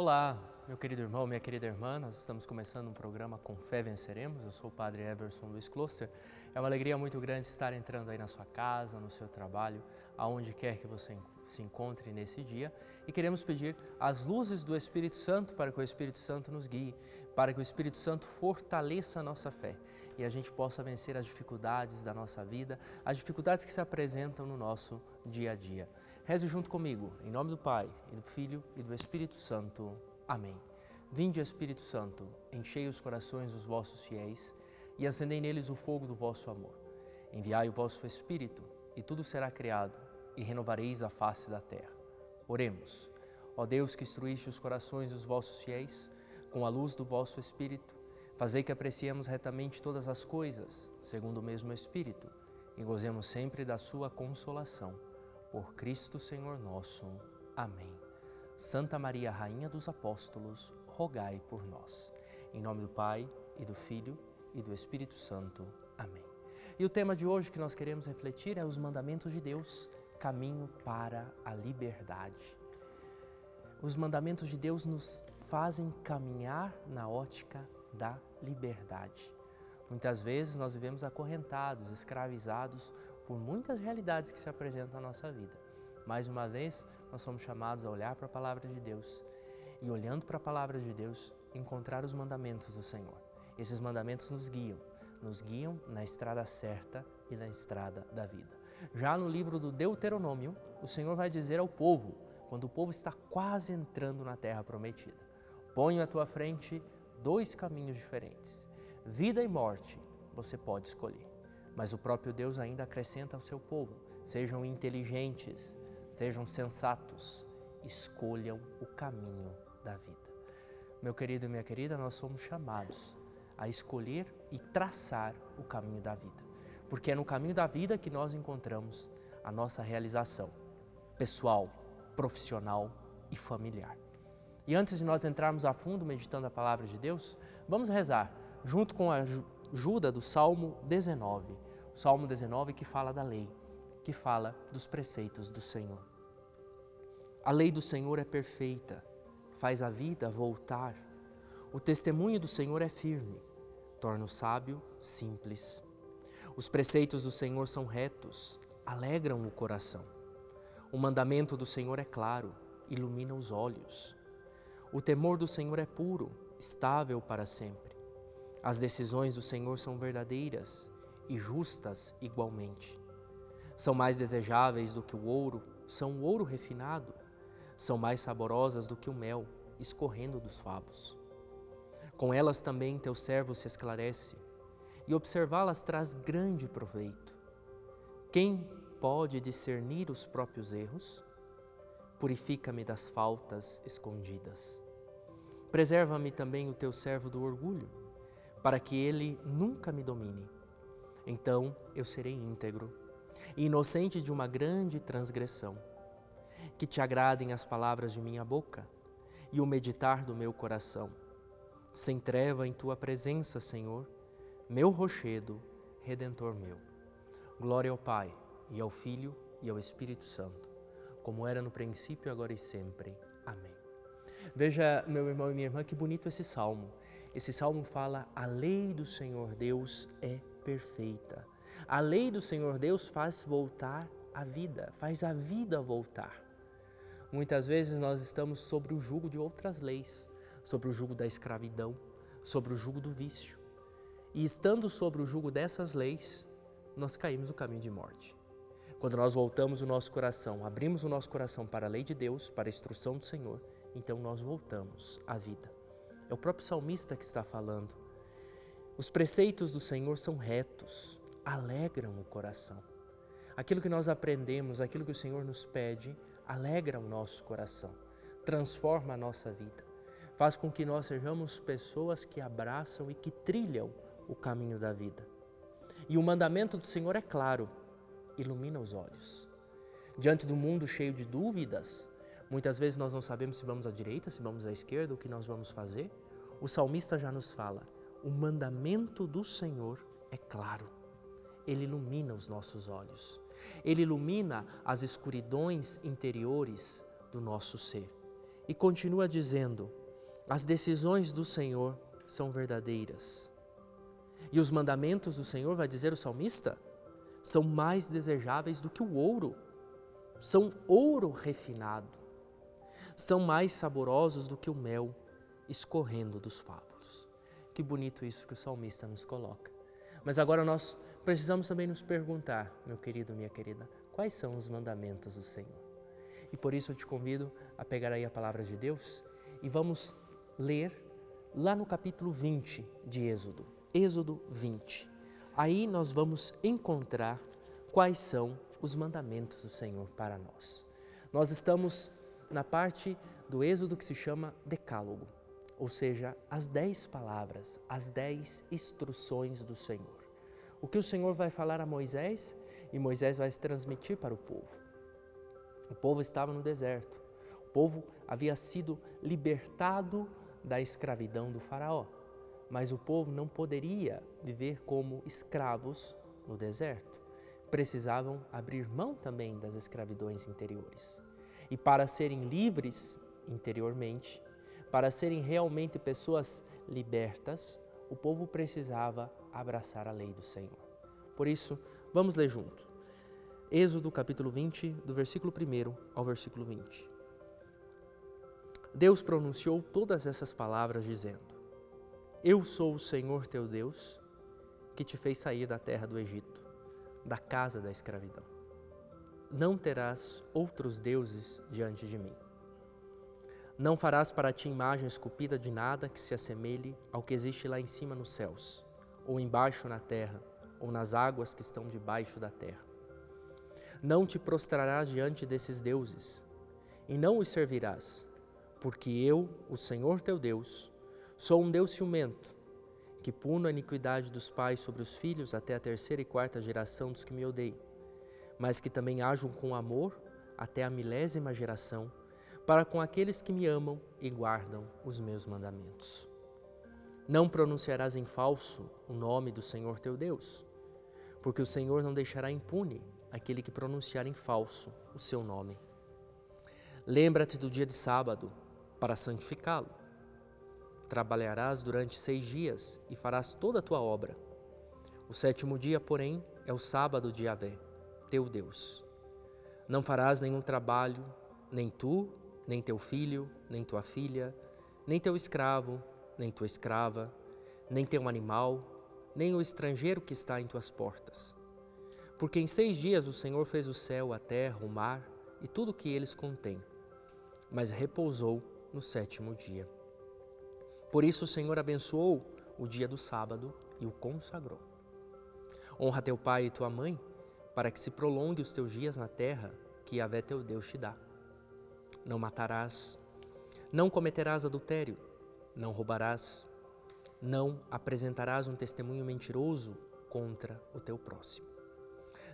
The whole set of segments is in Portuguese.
Olá, meu querido irmão, minha querida irmã, nós estamos começando um programa Com Fé Venceremos. Eu sou o Padre Everson Luiz Kloster. É uma alegria muito grande estar entrando aí na sua casa, no seu trabalho, aonde quer que você se encontre nesse dia. E queremos pedir as luzes do Espírito Santo para que o Espírito Santo nos guie, para que o Espírito Santo fortaleça a nossa fé e a gente possa vencer as dificuldades da nossa vida, as dificuldades que se apresentam no nosso dia a dia. Reze junto comigo, em nome do Pai, e do Filho e do Espírito Santo. Amém. Vinde, Espírito Santo, enchei os corações dos vossos fiéis e acendei neles o fogo do vosso amor. Enviai o vosso Espírito e tudo será criado e renovareis a face da terra. Oremos. Ó Deus, que instruíste os corações dos vossos fiéis com a luz do vosso Espírito, fazei que apreciemos retamente todas as coisas, segundo o mesmo Espírito, e gozemos sempre da sua consolação. Por Cristo Senhor nosso. Amém. Santa Maria, Rainha dos Apóstolos, rogai por nós. Em nome do Pai, e do Filho, e do Espírito Santo. Amém. E o tema de hoje que nós queremos refletir é os mandamentos de Deus, caminho para a liberdade. Os mandamentos de Deus nos fazem caminhar na ótica da liberdade. Muitas vezes nós vivemos acorrentados, escravizados por muitas realidades que se apresentam na nossa vida. Mais uma vez, nós somos chamados a olhar para a Palavra de Deus e, olhando para a Palavra de Deus, encontrar os mandamentos do Senhor. Esses mandamentos nos guiam na estrada certa e na estrada da vida. Já no livro do Deuteronômio, o Senhor vai dizer ao povo, quando o povo está quase entrando na terra prometida: ponho à tua frente dois caminhos diferentes. Vida e morte você pode escolher. Mas o próprio Deus ainda acrescenta ao seu povo: sejam inteligentes, sejam sensatos, escolham o caminho da vida. Meu querido e minha querida, nós somos chamados a escolher e traçar o caminho da vida. Porque é no caminho da vida que nós encontramos a nossa realização pessoal, profissional e familiar. E antes de nós entrarmos a fundo meditando a palavra de Deus, vamos rezar junto com a ajuda do Salmo 19. O Salmo 19 que fala da lei, que fala dos preceitos do Senhor. A lei do Senhor é perfeita, faz a vida voltar. O testemunho do Senhor é firme, torna o sábio simples. Os preceitos do Senhor são retos, alegram o coração. O mandamento do Senhor é claro, ilumina os olhos. O temor do Senhor é puro, estável para sempre. As decisões do Senhor são verdadeiras e justas igualmente. São mais desejáveis do que o ouro, são o ouro refinado. São mais saborosas do que o mel, escorrendo dos favos. Com elas também teu servo se esclarece, e observá-las traz grande proveito. Quem pode discernir os próprios erros? Purifica-me das faltas escondidas. Preserva-me também o teu servo do orgulho, para que ele nunca me domine. Então eu serei íntegro, inocente de uma grande transgressão. Que te agradem as palavras de minha boca e o meditar do meu coração. Sem treva em tua presença, Senhor, meu rochedo, Redentor meu. Glória ao Pai, e ao Filho, e ao Espírito Santo, como era no princípio, agora e sempre. Amém. Veja, meu irmão e minha irmã, que bonito esse salmo. Esse salmo fala: a lei do Senhor Deus é perfeita. A lei do Senhor Deus faz voltar a vida, faz a vida voltar. Muitas vezes nós estamos sobre o jugo de outras leis, sobre o jugo da escravidão, sobre o jugo do vício. E estando sobre o jugo dessas leis, nós caímos no caminho de morte. Quando nós voltamos o nosso coração, abrimos o nosso coração para a lei de Deus, para a instrução do Senhor, então nós voltamos à vida. É o próprio salmista que está falando. Os preceitos do Senhor são retos, alegram o coração. Aquilo que nós aprendemos, aquilo que o Senhor nos pede, alegra o nosso coração, transforma a nossa vida, faz com que nós sejamos pessoas que abraçam e que trilham o caminho da vida. E o mandamento do Senhor é claro, ilumina os olhos. Diante do mundo cheio de dúvidas, muitas vezes nós não sabemos se vamos à direita, se vamos à esquerda, o que nós vamos fazer. O salmista já nos fala: o mandamento do Senhor é claro, ele ilumina os nossos olhos. Ele ilumina as escuridões interiores do nosso ser. E continua dizendo: as decisões do Senhor são verdadeiras. E os mandamentos do Senhor, vai dizer o salmista, são mais desejáveis do que o ouro. São ouro refinado. São mais saborosos do que o mel escorrendo dos favos. Que bonito isso que o salmista nos coloca. Mas agora nós precisamos também nos perguntar, meu querido, minha querida, quais são os mandamentos do Senhor? E por isso eu te convido a pegar aí a palavra de Deus e vamos ler lá no capítulo 20 de Êxodo. Êxodo 20. Aí nós vamos encontrar quais são os mandamentos do Senhor para nós. Nós estamos na parte do Êxodo que se chama Decálogo, ou seja, as 10 palavras, as 10 instruções do Senhor. O que o Senhor vai falar a Moisés e Moisés vai se transmitir para o povo. O povo estava no deserto, o povo havia sido libertado da escravidão do faraó, mas o povo não poderia viver como escravos no deserto. Precisavam abrir mão também das escravidões interiores. E para serem livres interiormente, para serem realmente pessoas libertas, o povo precisava abraçar a lei do Senhor. Por isso, vamos ler junto. Êxodo capítulo 20, do versículo 1 ao versículo 20. Deus pronunciou todas essas palavras dizendo: Eu sou o Senhor teu Deus, que te fez sair da terra do Egito, da casa da escravidão. Não terás outros deuses diante de mim. Não farás para ti imagem esculpida de nada que se assemelhe ao que existe lá em cima nos céus, ou embaixo na terra, ou nas águas que estão debaixo da terra. Não te prostrarás diante desses deuses, e não os servirás, porque eu, o Senhor teu Deus, sou um Deus ciumento, que puno a iniquidade dos pais sobre os filhos até a 3ª e 4ª geração dos que me odeiam, mas que também ajam com amor até a 1000ª geração, para com aqueles que me amam e guardam os meus mandamentos. Não pronunciarás em falso o nome do Senhor teu Deus, porque o Senhor não deixará impune aquele que pronunciar em falso o seu nome. Lembra-te do dia de sábado para santificá-lo. Trabalharás durante 6 dias e farás toda a tua obra. O 7º dia, porém, é o sábado de Yahvé, teu Deus. Não farás nenhum trabalho, nem tu, nem teu filho, nem tua filha, nem teu escravo, nem tua escrava, nem teu animal, nem o estrangeiro que está em tuas portas. Porque em 6 dias o Senhor fez o céu, a terra, o mar e tudo o que eles contêm, mas repousou no 7º dia. Por isso o Senhor abençoou o dia do sábado e o consagrou. Honra teu pai e tua mãe, para que se prolongue os teus dias na terra que Yahvé teu Deus te dá. Não matarás, não cometerás adultério, não roubarás, não apresentarás um testemunho mentiroso contra o teu próximo.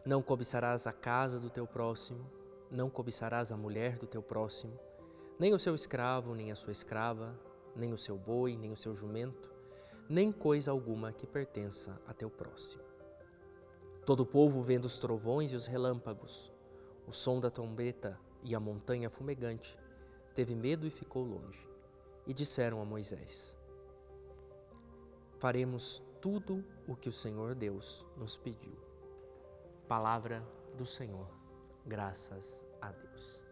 Não cobiçarás a casa do teu próximo, não cobiçarás a mulher do teu próximo, nem o seu escravo, nem a sua escrava, nem o seu boi, nem o seu jumento, nem coisa alguma que pertença a teu próximo. Todo o povo, vendo os trovões e os relâmpagos, o som da trombeta e a montanha fumegante, teve medo e ficou longe. E disseram a Moisés: Faremos tudo o que o Senhor Deus nos pediu. Palavra do Senhor, graças a Deus.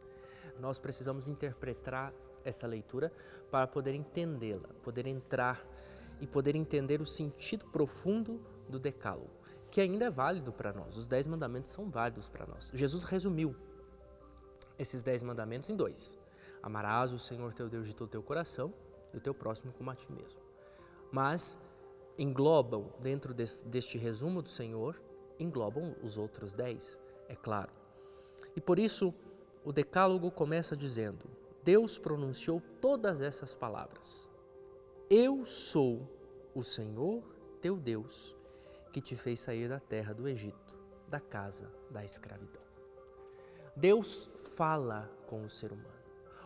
Nós precisamos interpretar essa leitura para poder entendê-la, poder entrar e poder entender o sentido profundo do Decálogo, que ainda é válido para nós. Os 10 mandamentos são válidos para nós. Jesus resumiu esses 10 mandamentos em 2. Amarás o Senhor teu Deus de todo o teu coração e o teu próximo como a ti mesmo. Mas englobam, dentro deste resumo do Senhor, englobam os outros 10, é claro. E por isso o Decálogo começa dizendo: Deus pronunciou todas essas palavras. Eu sou o Senhor teu Deus, que te fez sair da terra do Egito, da casa da escravidão. Deus fala com o ser humano.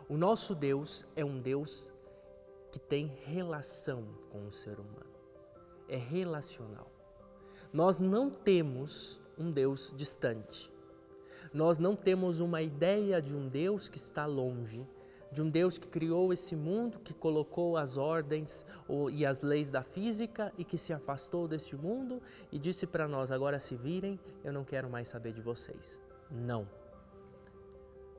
O nosso Deus é um Deus que tem relação com o ser humano. É relacional. Nós não temos um Deus distante. Nós não temos uma ideia de um Deus que está longe, de um Deus que criou esse mundo, que colocou as ordens e as leis da física e que se afastou deste mundo e disse para nós, agora se virem, eu não quero mais saber de vocês. Não.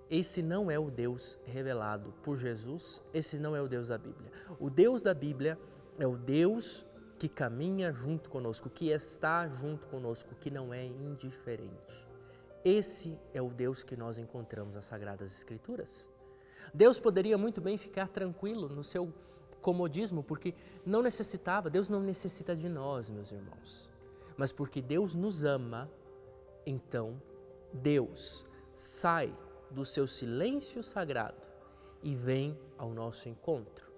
Esse não é o Deus revelado por Jesus, esse não é o Deus da Bíblia. O Deus da Bíblia é o Deus que caminha junto conosco, que está junto conosco, que não é indiferente. Esse é o Deus que nós encontramos nas Sagradas Escrituras. Deus poderia muito bem ficar tranquilo no seu comodismo, porque não necessitava, Deus não necessita de nós, meus irmãos. Mas porque Deus nos ama, então Deus sai do seu silêncio sagrado e vem ao nosso encontro.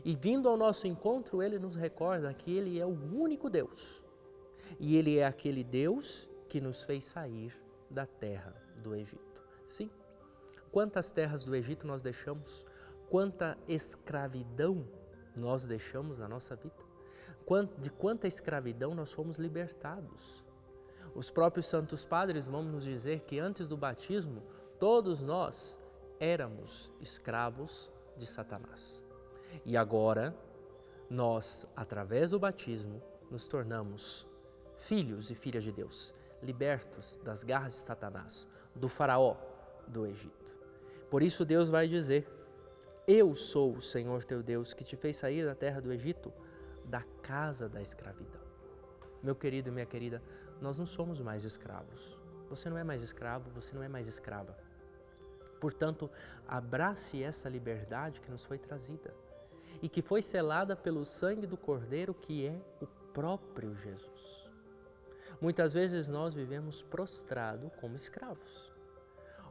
E vindo ao nosso encontro, Ele nos recorda que Ele é o único Deus. E Ele é aquele Deus que nos fez sair da terra do Egito. Sim. Quantas terras do Egito nós deixamos? Quanta escravidão nós deixamos na nossa vida? De quanta escravidão nós fomos libertados? Os próprios santos padres vão nos dizer que antes do batismo, todos nós éramos escravos de Satanás. E agora, nós, através do batismo, nos tornamos filhos e filhas de Deus, libertos das garras de Satanás, do faraó do Egito. Por isso Deus vai dizer, eu sou o Senhor teu Deus que te fez sair da terra do Egito, da casa da escravidão. Meu querido e minha querida, nós não somos mais escravos. Você não é mais escravo, você não é mais escrava. Portanto, abrace essa liberdade que nos foi trazida e que foi selada pelo sangue do Cordeiro, que é o próprio Jesus. Muitas vezes nós vivemos prostrado como escravos.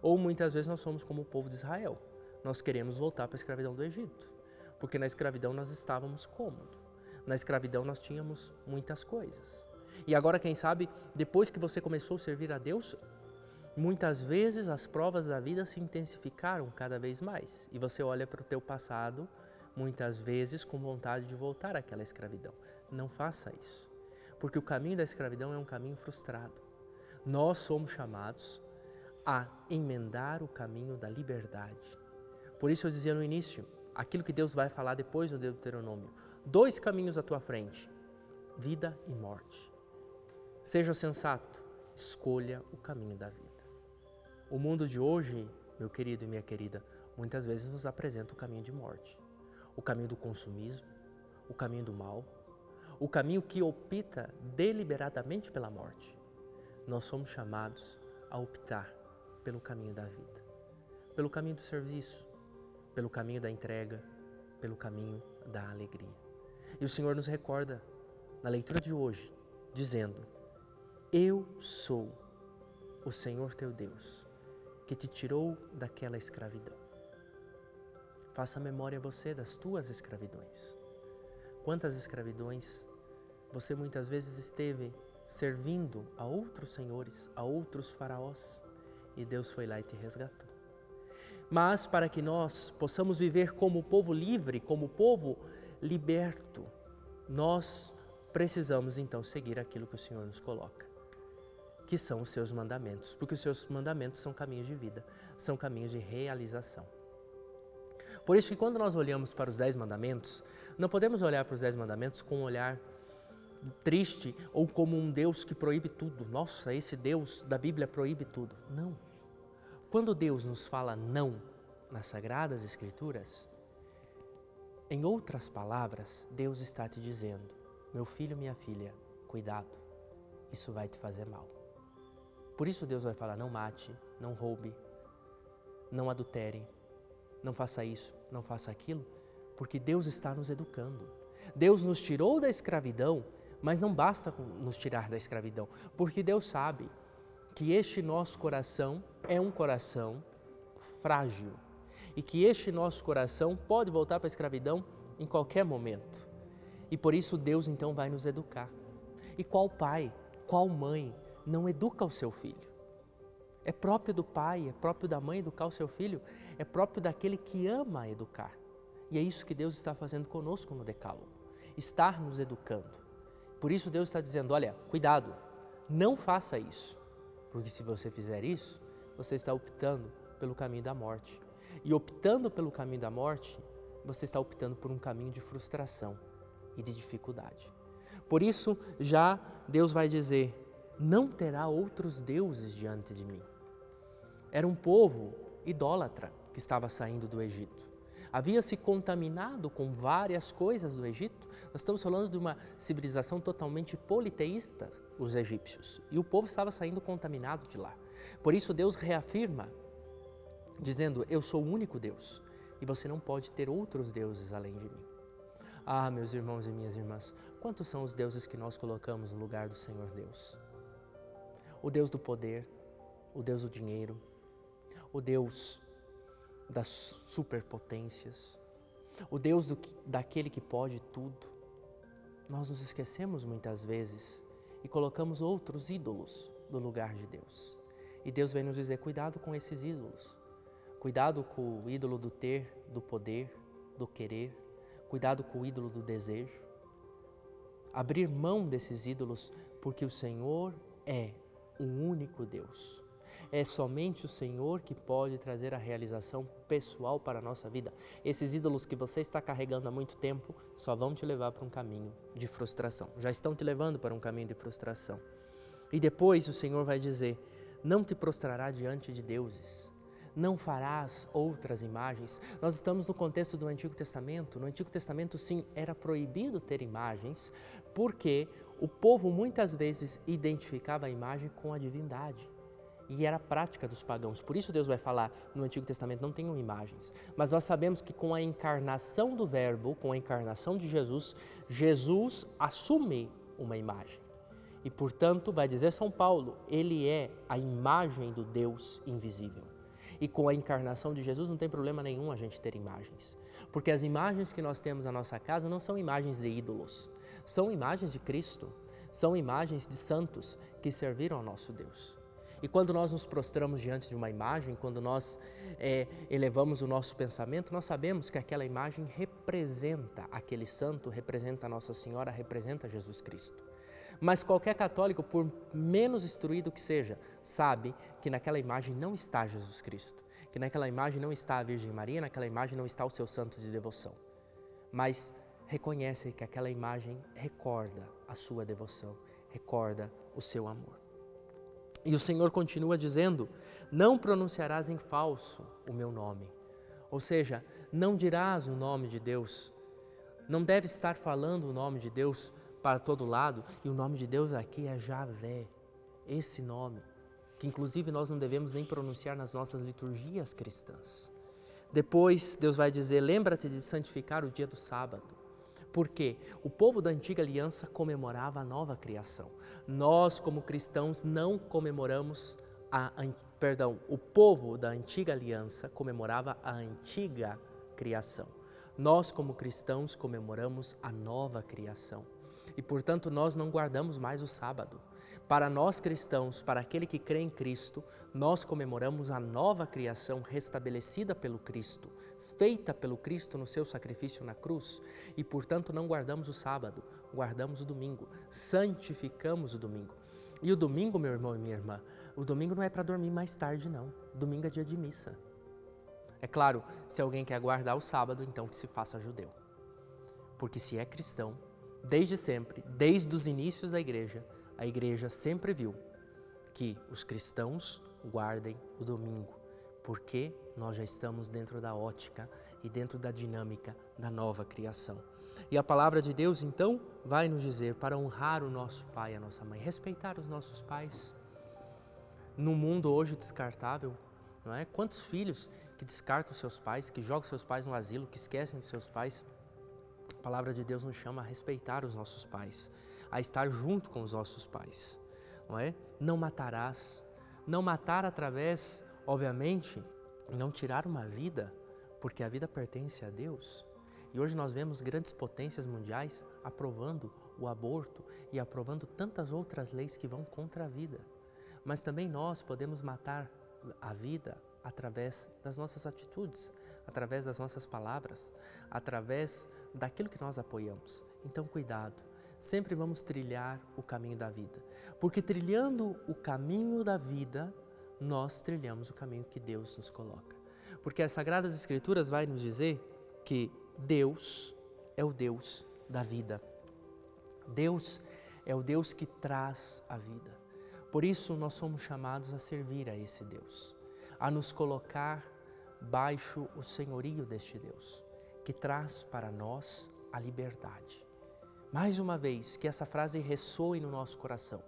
Ou muitas vezes nós somos como o povo de Israel. Nós queremos voltar para a escravidão do Egito. Porque na escravidão nós estávamos cômodos. Na escravidão nós tínhamos muitas coisas. E agora, quem sabe, depois que você começou a servir a Deus, muitas vezes as provas da vida se intensificaram cada vez mais. E você olha para o teu passado, muitas vezes com vontade de voltar àquela escravidão. Não faça isso. Porque o caminho da escravidão é um caminho frustrado. Nós somos chamados a emendar o caminho da liberdade. Por isso eu dizia no início, aquilo que Deus vai falar depois no Deuteronômio, 2 caminhos à tua frente, vida e morte. Seja sensato, escolha o caminho da vida. O mundo de hoje, meu querido e minha querida, muitas vezes nos apresenta o caminho de morte, o caminho do consumismo, o caminho do mal, o caminho que opta deliberadamente pela morte. Nós somos chamados a optar pelo caminho da vida, pelo caminho do serviço, pelo caminho da entrega, pelo caminho da alegria. E o Senhor nos recorda, na leitura de hoje, dizendo, eu sou o Senhor teu Deus, que te tirou daquela escravidão. Faça memória você das tuas escravidões. Quantas escravidões você muitas vezes esteve servindo a outros senhores, a outros faraós, e Deus foi lá e te resgatou. Mas para que nós possamos viver como povo livre, como povo liberto, nós precisamos então seguir aquilo que o Senhor nos coloca, que são os seus mandamentos, porque os seus mandamentos são caminhos de vida, são caminhos de realização. Por isso que quando nós olhamos para os 10 mandamentos, não podemos olhar para os 10 mandamentos com um olhar triste ou como um Deus que proíbe tudo. Nossa, esse Deus da Bíblia proíbe tudo. Não. Quando Deus nos fala não nas Sagradas Escrituras, em outras palavras, Deus está te dizendo, meu filho, minha filha, cuidado, isso vai te fazer mal. Por isso Deus vai falar, não mate, não roube, não adultere, não faça isso, não faça aquilo, porque Deus está nos educando. Deus nos tirou da escravidão, mas não basta nos tirar da escravidão, porque Deus sabe que este nosso coração é um coração frágil e que este nosso coração pode voltar para a escravidão em qualquer momento. E por isso Deus então vai nos educar. E qual pai, qual mãe não educa o seu filho? É próprio do pai, é próprio da mãe educar o seu filho, é próprio daquele que ama educar. E é isso que Deus está fazendo conosco no Decálogo, estar nos educando. Por isso Deus está dizendo, olha, cuidado, não faça isso, porque se você fizer isso, você está optando pelo caminho da morte. E optando pelo caminho da morte, você está optando por um caminho de frustração e de dificuldade. Por isso, já Deus vai dizer, não terá outros deuses diante de mim. Era um povo idólatra que estava saindo do Egito. Havia se contaminado com várias coisas do Egito. Nós estamos falando de uma civilização totalmente politeísta, os egípcios. E o povo estava saindo contaminado de lá. Por isso Deus reafirma, dizendo, eu sou o único Deus e você não pode ter outros deuses além de mim. Ah, meus irmãos e minhas irmãs, quantos são os deuses que nós colocamos no lugar do Senhor Deus? O Deus do poder, o Deus do dinheiro, o Deus das superpotências, o Deus daquele que pode tudo. Nós nos esquecemos muitas vezes e colocamos outros ídolos no lugar de Deus. E Deus vem nos dizer, cuidado com esses ídolos. Cuidado com o ídolo do ter, do poder, do querer. Cuidado com o ídolo do desejo. Abrir mão desses ídolos, porque o Senhor é o único Deus. É somente o Senhor que pode trazer a realização pessoal para a nossa vida. Esses ídolos que você está carregando há muito tempo só vão te levar para um caminho de frustração. Já estão te levando para um caminho de frustração. E depois o Senhor vai dizer, não te prostrará diante de deuses. Não farás outras imagens. Nós estamos no contexto do Antigo Testamento. No Antigo Testamento, sim, era proibido ter imagens, porque o povo muitas vezes identificava a imagem com a divindade. E era a prática dos pagãos. Por isso Deus vai falar no Antigo Testamento, não tenham imagens. Mas nós sabemos que com a encarnação do Verbo, com a encarnação de Jesus, Jesus assume uma imagem. E portanto, vai dizer São Paulo, ele é a imagem do Deus invisível. E com a encarnação de Jesus não tem problema nenhum a gente ter imagens. Porque as imagens que nós temos na nossa casa não são imagens de ídolos. São imagens de Cristo. São imagens de santos que serviram ao nosso Deus. E quando nós nos prostramos diante de uma imagem, quando nós elevamos o nosso pensamento, nós sabemos que aquela imagem representa aquele santo, representa a Nossa Senhora, representa Jesus Cristo. Mas qualquer católico, por menos instruído que seja, sabe que naquela imagem não está Jesus Cristo, que naquela imagem não está a Virgem Maria, naquela imagem não está o seu santo de devoção. Mas reconhece que aquela imagem recorda a sua devoção, recorda o seu amor. E o Senhor continua dizendo, não pronunciarás em falso o meu nome. Ou seja, não dirás o nome de Deus, não deve estar falando o nome de Deus para todo lado, e o nome de Deus aqui é Javé, esse nome, que inclusive nós não devemos nem pronunciar nas nossas liturgias cristãs. Depois Deus vai dizer, lembra-te de santificar o dia do sábado, porque o povo da antiga aliança comemorava a nova criação. Nós, como cristãos, não comemoramos o povo da antiga aliança comemorava a antiga criação. Nós, como cristãos, comemoramos a nova criação. E, portanto, nós não guardamos mais o sábado. Para nós cristãos, para aquele que crê em Cristo, nós comemoramos a nova criação restabelecida pelo Cristo, feita pelo Cristo no seu sacrifício na cruz. E, portanto, não guardamos o sábado, guardamos o domingo, santificamos o domingo. E o domingo, meu irmão e minha irmã, o domingo não é para dormir mais tarde, não. Domingo é dia de missa. É claro, se alguém quer guardar o sábado, então que se faça judeu. Porque se é cristão, desde sempre, desde os inícios da igreja, a igreja sempre viu que os cristãos guardem o domingo, porque nós já estamos dentro da ótica e dentro da dinâmica da nova criação. E a palavra de Deus, então, vai nos dizer para honrar o nosso pai e a nossa mãe, respeitar os nossos pais. No mundo hoje descartável, não é? Quantos filhos que descartam seus pais, que jogam seus pais no asilo, que esquecem dos seus pais? A palavra de Deus nos chama a respeitar os nossos pais, a estar junto com os nossos pais, não é? Não matarás. Não matar através, obviamente, não tirar uma vida, porque a vida pertence a Deus. E hoje nós vemos grandes potências mundiais aprovando o aborto e aprovando tantas outras leis que vão contra a vida. Mas também nós podemos matar a vida através das nossas atitudes, através das nossas palavras, através daquilo que nós apoiamos. Então, cuidado, sempre vamos trilhar o caminho da vida, porque trilhando o caminho da vida, nós trilhamos o caminho que Deus nos coloca. Porque as Sagradas Escrituras vai nos dizer que Deus é o Deus da vida. Deus é o Deus que traz a vida. Por isso nós somos chamados a servir a esse Deus, a nos colocar baixo o senhorio deste Deus, que traz para nós a liberdade. Mais uma vez, que essa frase ressoe no nosso coração,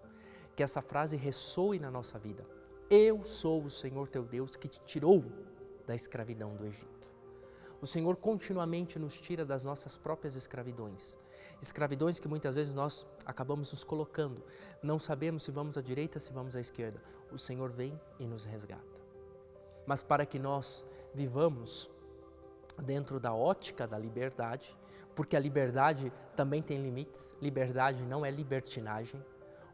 que essa frase ressoe na nossa vida. Eu sou o Senhor teu Deus que te tirou da escravidão do Egito. O Senhor continuamente nos tira das nossas próprias escravidões. Escravidões que muitas vezes nós acabamos nos colocando. Não sabemos se vamos à direita, se vamos à esquerda. O Senhor vem e nos resgata. Mas para que nós vivamos dentro da ótica da liberdade, porque a liberdade também tem limites, liberdade não é libertinagem,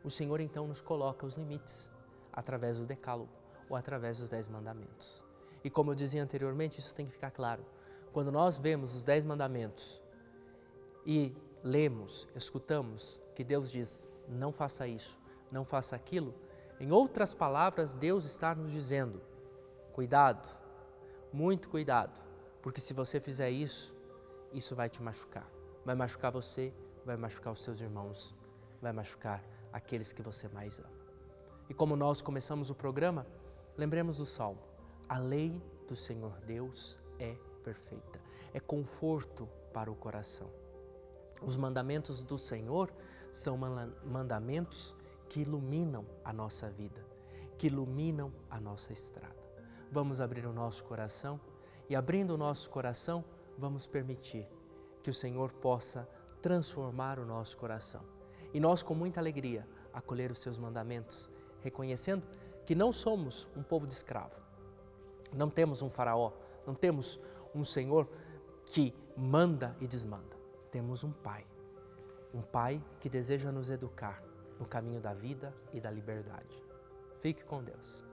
o Senhor então nos coloca os limites através do decálogo ou através dos 10 mandamentos. E como eu dizia anteriormente, isso tem que ficar claro. Quando nós vemos os 10 mandamentos e lemos, escutamos que Deus diz, não faça isso, não faça aquilo, em outras palavras, Deus está nos dizendo, cuidado, muito cuidado, porque se você fizer isso, isso vai te machucar. Vai machucar você, vai machucar os seus irmãos, vai machucar aqueles que você mais ama. E como nós começamos o programa, lembremos do Salmo. A lei do Senhor Deus é perfeita, é conforto para o coração. Os mandamentos do Senhor são mandamentos que iluminam a nossa vida, que iluminam a nossa estrada. Vamos abrir o nosso coração e, abrindo o nosso coração, vamos permitir que o Senhor possa transformar o nosso coração. E nós, com muita alegria, acolher os seus mandamentos, reconhecendo que não somos um povo de escravo. Não temos um faraó, não temos um Senhor que manda e desmanda. Temos um Pai que deseja nos educar no caminho da vida e da liberdade. Fique com Deus.